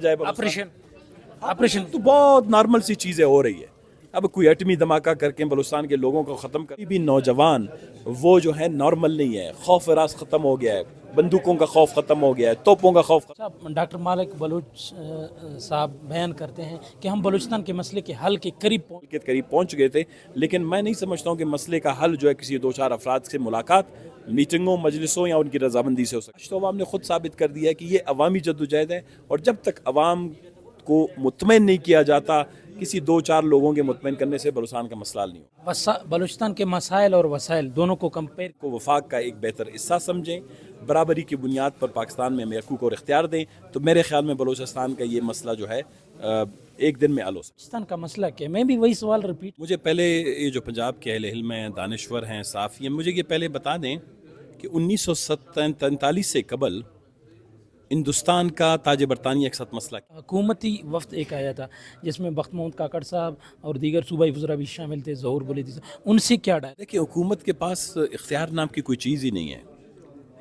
जाए ऑपरेशन तो बहुत नॉर्मल सी चीज़ें हो रही है। अब कोई एटमी धमाका करके बलूचिस्तान के लोगों को ख़त्म कर भी नौजवान वो जो है नॉर्मल नहीं है, खौफ रास ख़त्म हो गया है, बंदूकों का खौफ ख़त्म हो गया है, तोपों का खौफ। साहब डॉक्टर मालिक बलूच साहब बयान करते हैं कि हम बलूचिस्तान के मसले के हल के करीब पहुंच गए थे, लेकिन मैं नहीं समझता हूँ कि मसले का हल जो है किसी दो चार अफराद से मुलाकात, मीटिंगों, मजलिसों या उनकी रजामंदी से हो सकता है। तो अवाम ने खुद साबित कर दिया है कि ये अवामी जद्दोजहद है, और जब तक अवाम को मुतमईन नहीं किया जाता, किसी दो चार लोगों के मुतमईन करने से बलूचिस्तान का मसला हल नहीं हो। बलूचिस्तान के मसाइल और वसाइल दोनों को कंपेयर को वफाक का एक बेहतर हिस्सा समझें, बराबरी की बुनियाद पर पाकिस्तान में हकूक़ और इख्तियार दें, तो मेरे ख्याल में बलूचिस्तान का ये मसला जो है एक दिन में हल हो सकता है। बलूचिस्तान का मसला क्या, मैं भी वही सवाल रिपीट। मुझे पहले ये जो पंजाब के अहले इल्म हैं, दानिश्वर हैं, साफ़ी हैं, मुझे ये पहले बता दें कि 1943 से कबल हिंदुस्तान का ताज बरतानिया एक साथ मसला हुकूमती वफ्द एक आया था जिसमें बख्त मोहम्मद काकड़ साहब और दीगर सूबाई वज़रा भी शामिल थे, ज़हूर बुलैदी साहब, उनसे क्या डर? देखिए, हुकूमत के पास इख्तियार नाम की कोई चीज़ ही नहीं है।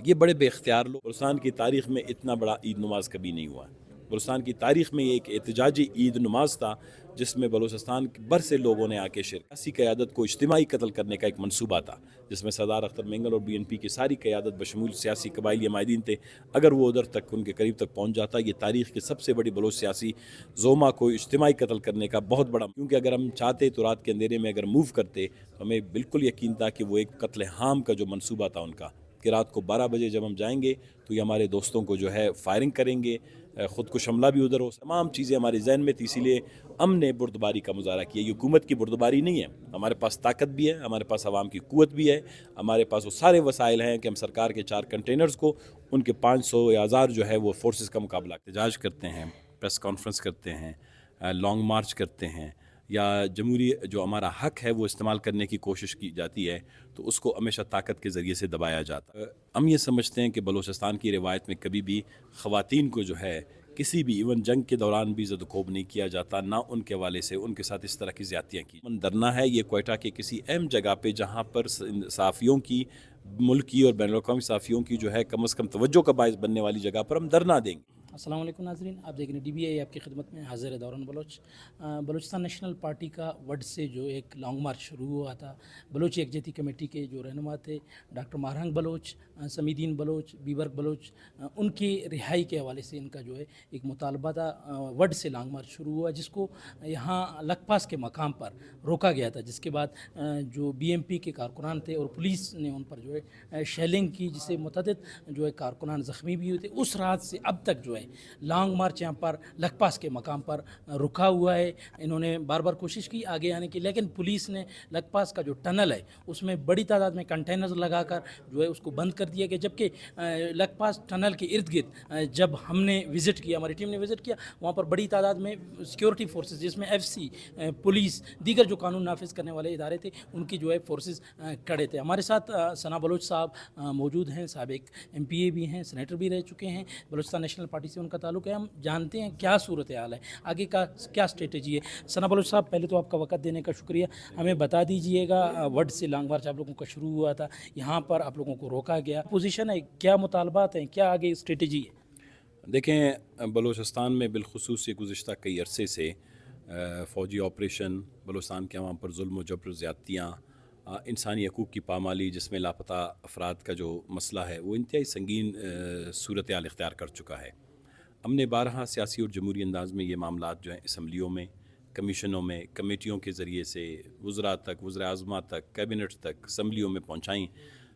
ये बड़े बेख्तियार लोग, बलूचिस्तान की तारीख़ में इतना बड़ा ईद नमाज कभी नहीं हुआ। बलूचिस्तान की तारीख़ में ये एक एहतजाजी ईद नमाज था जिसमें बलूचिस्तान भर से लोगों ने आके सियासी क़यादत को इज्तिमाई कत्ल करने का एक मनसूबा था, जिसमें सरदार अख्तर मेंगल और BNP की सारी क़यादत बशमूल सियासी कबाइली माहिदीन थे। अगर वो उधर तक उनके करीब तक पहुँच जाता, ये तारीख़ की सबसे बड़ी बलोच सियासी जोमा को इज्तिमाई कत्ल करने का बहुत बड़ा, क्योंकि अगर हम चाहते तो रात के अंधेरे में अगर मूव करते तो हमें बिल्कुल यकीन था कि वो एक कत्ल हाम का जो मनसूबा था उनका, कि रात को 12 बजे जब हम जाएंगे तो ये हमारे दोस्तों को जो है फायरिंग करेंगे, ख़ुद को हमला भी उधर हो, तमाम चीज़ें हमारे जहन में थी। इसीलिए हमने बुर्दबारी का मुजाहरा किया। ये हुकूमत की बुर्दबारी नहीं है, हमारे पास ताकत भी है, हमारे पास आवाम की क़ुव्वत भी है, हमारे पास वो सारे वसाइल हैं कि हम सरकार के 4 कंटेनर्स को, उनके 500 या 1000 जो है वो फोर्सेस का मुकाबला, एहतजाज करते हैं, प्रेस कॉन्फ्रेंस करते हैं, लॉन्ग मार्च करते हैं, या जमहूरी जो हमारा हक है वो इस्तेमाल करने की कोशिश की जाती है, तो उसको हमेशा ताकत के ज़रिए से दबाया जाता है। हम ये समझते हैं कि बलूचिस्तान की रिवायत में कभी भी ख़वातीन को जो है किसी भी इवन जंग के दौरान भी ज़द-ओ-ख़ूब नहीं किया जाता, ना उनके हवाले से उनके साथ इस तरह की ज़्यादतियाँ की। डरना है ये क्वेटा के किसी अहम जगह पे जहाँ पर सहाफ़ियों की, मुल्की और बैनुल-अक़वामी सहाफ़ियों की जो है कम अज़ कम तवज्जो का बाइस बनने वाली जगह पर हम धरना देंगे। अस्सलाम वालेकुम नाज़रीन, आप देख रहे हैं DBI आपकी खिदमत में हाज़िर है दौरान बलोच। बलूचिस्तान नेशनल पार्टी का वड से जो एक लॉन्ग मार्च शुरू हुआ था, बलोच यकजहती कमेटी के जो रहनुमा थे डॉक्टर मारहंग बलोच, समीदीन बलोच, बीबर्ग बलोच, उनकी रिहाई के हवाले से इनका जो है एक मुतालबा था। वड से लॉन्ग मार्च शुरू हुआ जिसको यहाँ लखपास के मकाम पर रोका गया था, जिसके बाद जो BMP के कारकुनान थे और पुलिस ने उन पर जो है शेलिंग की, जिससे मुतअद्दिद जो है कारकुनान ज़ख्मी भी हुए थे। उस रात से अब तक जो है लॉन्ग मार्च यहाँ पर लखपास के मकाम पर रुका हुआ है। इन्होंने बार बार कोशिश की आगे आने की, लेकिन पुलिस ने लखपास का जो टनल है उसमें बड़ी तादाद में कंटेनर्स लगाकर जो है उसको बंद कर दिया गया। जबकि लखपास टनल के इर्द गिर्द जब हमने विज़िट किया, हमारी टीम ने विज़िट किया, वहाँ पर बड़ी तादाद में सिक्योरिटी फोर्सेस, जिसमें FC, पुलिस, दीगर जो कानून नाफिज करने वाले इदारे थे, उनकी जो है फोर्सेस खड़े थे। हमारे साथ सना बलोच साहब मौजूद हैं, साहब एक MPA भी हैं, सेनेटर भी रह चुके हैं, बलूचिस्तान नेशनल पार्टी से उनका ताल्लुक़ है। हम जानते हैं क्या सूरत हाल है, आगे का क्या स्ट्रेटजी है। सना बलोच साहब, पहले तो आपका वक़्त देने का शुक्रिया। हमें बता दीजिएगा, वड से लॉन्ग मार्च आप लोगों का शुरू हुआ था, यहाँ पर आप लोगों को रोका गया, पोजीशन है, क्या मुतालबात हैं, क्या आगे स्ट्रेटजी है? देखें, बलूचिस्तान में बिलखुसूस गुज़िश्ता कई अरसे से फ़ौजी ऑपरेशन, बलूचिस्तान के अवाम पर जुल्म व जबर, ज़्यादतियाँ, इंसानी हकूक़ की पामाली, जिसमें लापता अफराद का जो मसला है वो इंतहाई संगीन सूरत हाल इख्तियार कर चुका है। हमने बारहा सियासी और जमहूरी अंदाज में ये मामलात जो हैं असम्बलियों में, कमीशनों में, कमेटियों के ज़रिए से वज़रा तक, वज़ीर-ए-आज़म तक, कैबिनेट तक, असम्बलियों में पहुँचाई,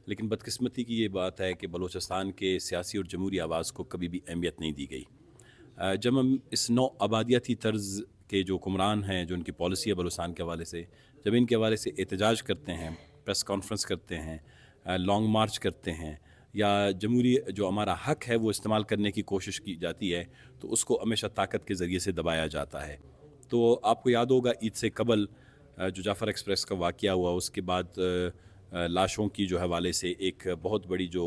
लेकिन बदकिस्मती की ये बात है कि बलूचिस्तान के सियासी और जमहूरी आवाज़ को कभी भी अहमियत नहीं दी गई। जब हम इस नौ आबादियाती तर्ज़ के जो हुक्मरान हैं, जो उनकी पॉलिसी है बलूचिस्तान के हवाले से, जब इनके हवाले से एहतजाज करते हैं, प्रेस कॉन्फ्रेंस करते हैं, लॉन्ग मार्च करते हैं, या जमहूरी जो हमारा हक है वो इस्तेमाल करने की कोशिश की जाती है, तो उसको हमेशा ताकत के ज़रिए से दबाया जाता है। तो आपको याद होगा ईद से कबल जो जाफ़र एक्सप्रेस का वाक़या हुआ, उसके बाद लाशों की जो हवाले से एक बहुत बड़ी जो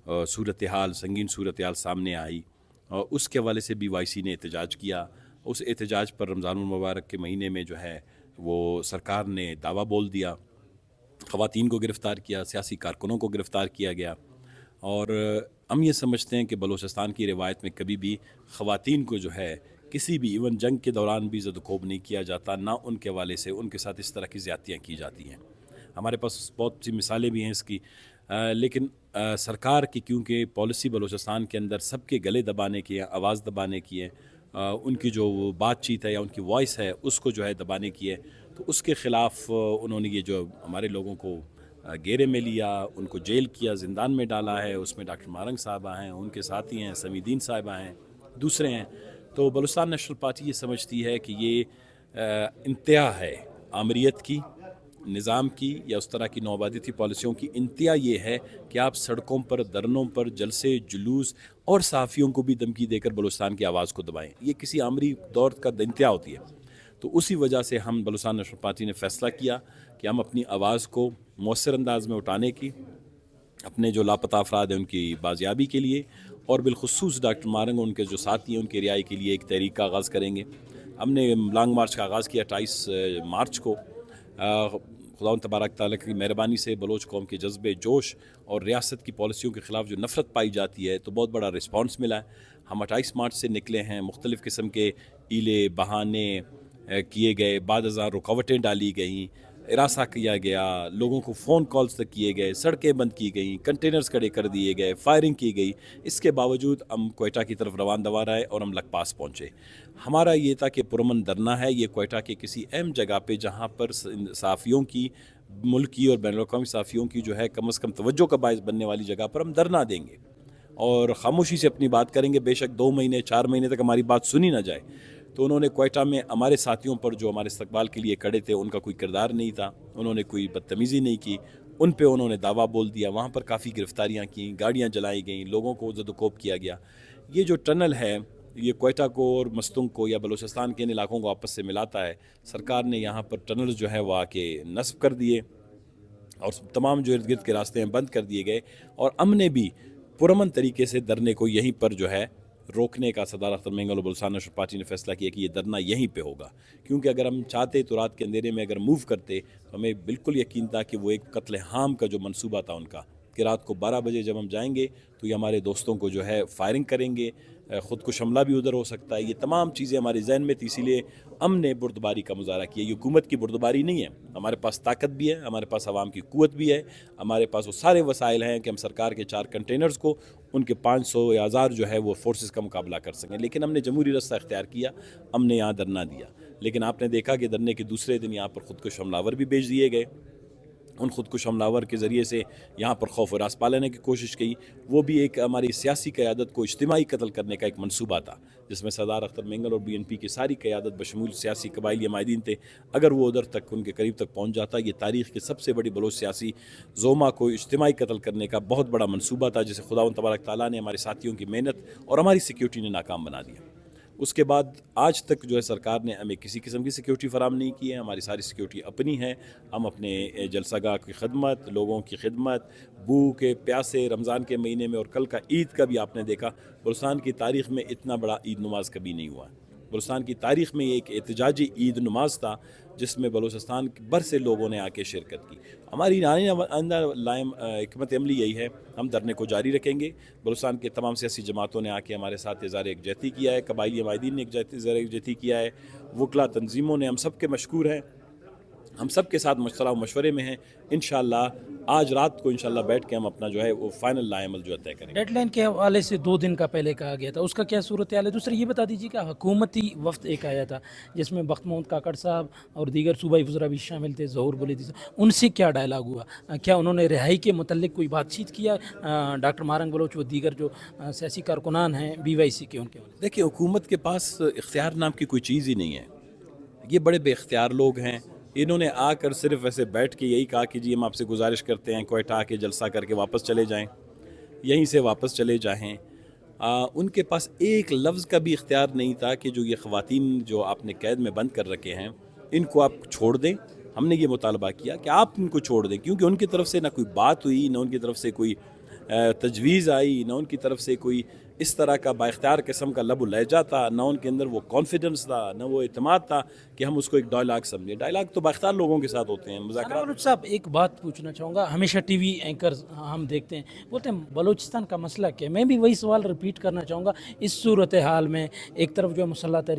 सूरत हाल, संगीन सूरत हाल सामने आई, और उसके हवाले से BYC ने एहतजाज किया। उस एहतजाज पर रमज़ानुल मुबारक के महीने में जो है वो सरकार ने दावा बोल दिया, ख़वातीन को गिरफ़्तार किया, सियासी कारकुनों को गिरफ़्तार किया गया। और हम ये समझते हैं कि बलूचिस्तान की रिवायत में कभी भी ख़वातीन को जो है किसी भी इवन जंग के दौरान भी ज़द-व-कोब नहीं किया जाता, ना उनके हवाले से उनके साथ इस तरह की ज़्यादतियाँ की जाती हैं। हमारे पास बहुत सी मिसालें भी हैं इसकी, लेकिन सरकार की क्योंकि पॉलिसी बलूचिस्तान के अंदर सबके गले दबाने की है, आवाज़ दबाने की है, उनकी जो वो बातचीत है या उनकी वॉइस है उसको जो है दबाने की है, तो उसके ख़िलाफ़ उन्होंने ये जो हमारे लोगों को घेरे में लिया, उनको जेल किया, ज़िंदान में डाला है। उसमें डॉक्टर मारंग साहबा हैं, उनके साथी हैं, समीदीन साहिबा हैं, दूसरे हैं। तो बलूचिस्तान नेशनल पार्टी ये समझती है कि ये इंतहा है आमरीत की, निज़ाम की या उस तरह की नौआबादियती पॉलिसियों की। इंतहा ये है कि आप सड़कों पर, धरनों पर जलसे जुलूस और सहाफ़ियों को भी धमकी देकर बलूचिस्तान की आवाज़ को दबाएं। ये किसी आमरी दौर का इंतहा होती है। तो उसी वजह से हम बलूचिस्तान नेशनल पार्टी ने फ़ैसला किया कि हम अपनी आवाज़ को मौसर अंदाज में उठाने की, अपने जो लापता अफराद हैं उनकी बाजियाबी के लिए और बिलखुसूस डॉक्टर मारंग उनके जो साथी हैं उनकी रिहाई के लिए एक तहरीक का आगाज़ करेंगे। हमने लॉन्ग मार्च का आगाज़ किया 28 मार्च को। खुदा तबारक ताला की मेहरबानी से बलोच कौम के जज्बे जोश और रियासत की पॉलिसियों के ख़िलाफ़ जो नफ़रत पाई जाती है तो बहुत बड़ा रिस्पॉन्स मिला है। हम 28 मार्च से निकले हैं, मुख्तलिफ़ किस्म के ईले बहाने किए गए, बाद हज़ार रुकावटें डाली गईं, इरासा किया गया, लोगों को फ़ोन कॉल्स तक किए गए, सड़कें बंद की गई, कंटेनर्स खड़े कर दिए गए, फायरिंग की गई। इसके बावजूद हम क्वेटा की तरफ रवान दवा रहे और हम लखपास पहुँचे। हमारा ये था कि पुरअमन धरना है ये क्वेटा के किसी अहम जगह पे जहाँ पर सहाफ़ियों की, मुल्की और बैनुल-अक़वामी सहाफ़ियों की जो है कम से कम तवज्जो का बायस बनने वाली जगह पर हम धरना देंगे और ख़ामोशी से अपनी बात करेंगे। बेशक 2 महीने 4 महीने तक हमारी बात सुनी ना जाए। तो उन्होंने क्वेटा में हमारे साथियों पर जो हमारे इस्तकबाल के लिए खड़े थे उनका कोई किरदार नहीं था, उन्होंने कोई बदतमीज़ी नहीं की, उन पे उन्होंने दावा बोल दिया। वहाँ पर काफ़ी गिरफ्तारियाँ की, गाड़ियाँ जलाई गईं, लोगों को ज़द-व-कोब किया गया। ये जो टनल है ये क्वेटा को और मस्तुंग को या बलूचिस्तान के इन इलाकों को आपस से मिलाता है। सरकार ने यहाँ पर टनल जो है वो आके नस्ब कर दिए और तमाम जो इर्द गिर्द के रास्ते हैं बंद कर दिए गए और हमने भी पुरअमन तरीके से धरने को यहीं पर जो है रोकने का सदार अख्तर मेंगल और बलूचिस्तान नेशनल पार्टी ने फैसला किया कि ये धरना यहीं पे होगा। क्योंकि अगर हम चाहते तो रात के अंधेरे में अगर मूव करते तो हमें बिल्कुल यकीन था कि वो एक कत्ल हाम का जो मंसूबा था उनका कि रात को 12 बजे जब हम जाएंगे तो ये हमारे दोस्तों को जो है फायरिंग करेंगे, ख़ुद को हमला भी उधर हो सकता है। ये तमाम चीज़ें हमारे जहन में थी, इसीलिए हमने बुर्दबारी का मुजाहरा किया। ये हुकूमत की बुर्दबारी नहीं है, हमारे पास ताकत भी है, हमारे पास आवाम की क़ुव्वत भी है, हमारे पास वो सारे वसाइल हैं कि हम सरकार के 4 कंटेनर्स को उनके 500 या 1000 जो है वो फोर्सेस का मुकाबला कर सकें। लेकिन हमने जमहूरी रास्ता इख्तियार किया, हमने यहाँ धरना दिया। लेकिन आपने देखा कि धरने के दूसरे दिन यहाँ पर ख़ुदकुश हमलावर भी भेज दिए गए। उन ख़ुदकुश हमलावर के ज़रिए से यहाँ पर खौफ और रास पालने की कोशिश की। वो भी एक हमारी सियासी क़यादत को इज्तिमाई कत्ल करने का एक मंसूबा था जिसमें सरदार अख्तर मेंगल और BNP की सारी क़यादत बशमूल सियासी कबाइली माहिदीन थे। अगर वो उधर तक उनके करीब तक पहुँच जाता, ये तारीख़ की सबसे बड़ी बलोच सियासी ज़ोमा को इज्तिमाई कत्ल करने का बहुत बड़ा मंसूबा था जिसे खुदा तबारक ताला ने हमारे साथियों की मेहनत और हमारी सिक्योरिटी ने नाकाम बना दिया। उसके बाद आज तक जो है सरकार ने हमें किसी किस्म की सिक्योरिटी फ़राहम नहीं की है। हमारी सारी सिक्योरिटी अपनी है। हम अपने जलसागाह की खिदमत, लोगों की खिदमत, भूखे प्यासे रमज़ान के महीने में और कल का ईद का भी आपने देखा, बलूचिस्तान की तारीख़ में इतना बड़ा ईद नमाज कभी नहीं हुआ। बलूचिस्तान की तारीख़ में एक एहतजाजी ईद नमाज था जिसमें बलूचिस्तान भर से लोगों ने आके शिरकत की। हमारी अंदर लाइम हिकमत अमली यही है, हम धरने को जारी रखेंगे। बलूचिस्तान के तमाम सियासी जमातों ने आके हमारे साथ इज़हार यकजहती किया है, कबाइली माहिदीन ने इज़हार यकजहती किया है, वकला तंजीमों ने, हम सब के मशकूर हैं। हम सब के साथ मशवरा मशवरे में हैं। इंशाअल्लाह आज रात को इंशाअल्लाह बैठ के हम अपना जो है वो फाइनल लाएमल जो है तय करेंगे। डेडलाइन के हवाले से 2 दिन का पहले कहा गया था, उसका क्या सूरत हाल है? दूसरा ये बता दीजिए कि हुकूमती वफ़द एक आया था जिसमें बख्त महमूद काकड़ साहब और दीगर सूबाई वज़रा भी शामिल थे, ज़हूर बुलैदी साहब, उनसे क्या डायलॉग हुआ? क्या उन्होंने रिहाई के मुतल्लिक कोई बातचीत किया? डॉक्टर मारंग बलोच व दीगर जो सियासी कारकुनान हैं BYC के, उनके? देखिए, हुकूमत के पास इख्तियार नाम की कोई चीज़ ही नहीं है। ये बड़े बेख्तियार लोग हैं। इन्होंने आकर सिर्फ ऐसे बैठ के यही कहा कि जी हम आपसे गुजारिश करते हैं क्वेटा आके जलसा करके वापस चले जाएं, यहीं से वापस चले जाएं। उनके पास एक लफ्ज़ का भी इख्तियार नहीं था कि जो ये ख़वातीन जो आपने कैद में बंद कर रखे हैं इनको आप छोड़ दें। हमने ये मुतालबा किया कि आप इनको छोड़ दें, क्योंकि उनकी तरफ से ना कोई बात हुई, ना उनकी तरफ से कोई तजवीज़ आई, ना उनकी तरफ से कोई इस तरह का बाइख्तियार किस्म का लब लहजा था, ना उनके अंदर वो कॉन्फिडेंस था, ना वो इत्मीनान था कि हम उसको एक डायलॉग समझें। डायलॉग तो बाइख्तियार लोगों के साथ होते हैं, मुज़ाकरात। बलोच साहब, एक बात पूछना चाहूँगा, हमेशा TV एंकर्स हम देखते हैं, बोलते हैं बलूचिस्तान का मसला क्या है? मैं भी वही सवाल रिपीट करना चाहूँगा। इस सूरत हाल में एक तरफ जो है मुसल्लह तहरीक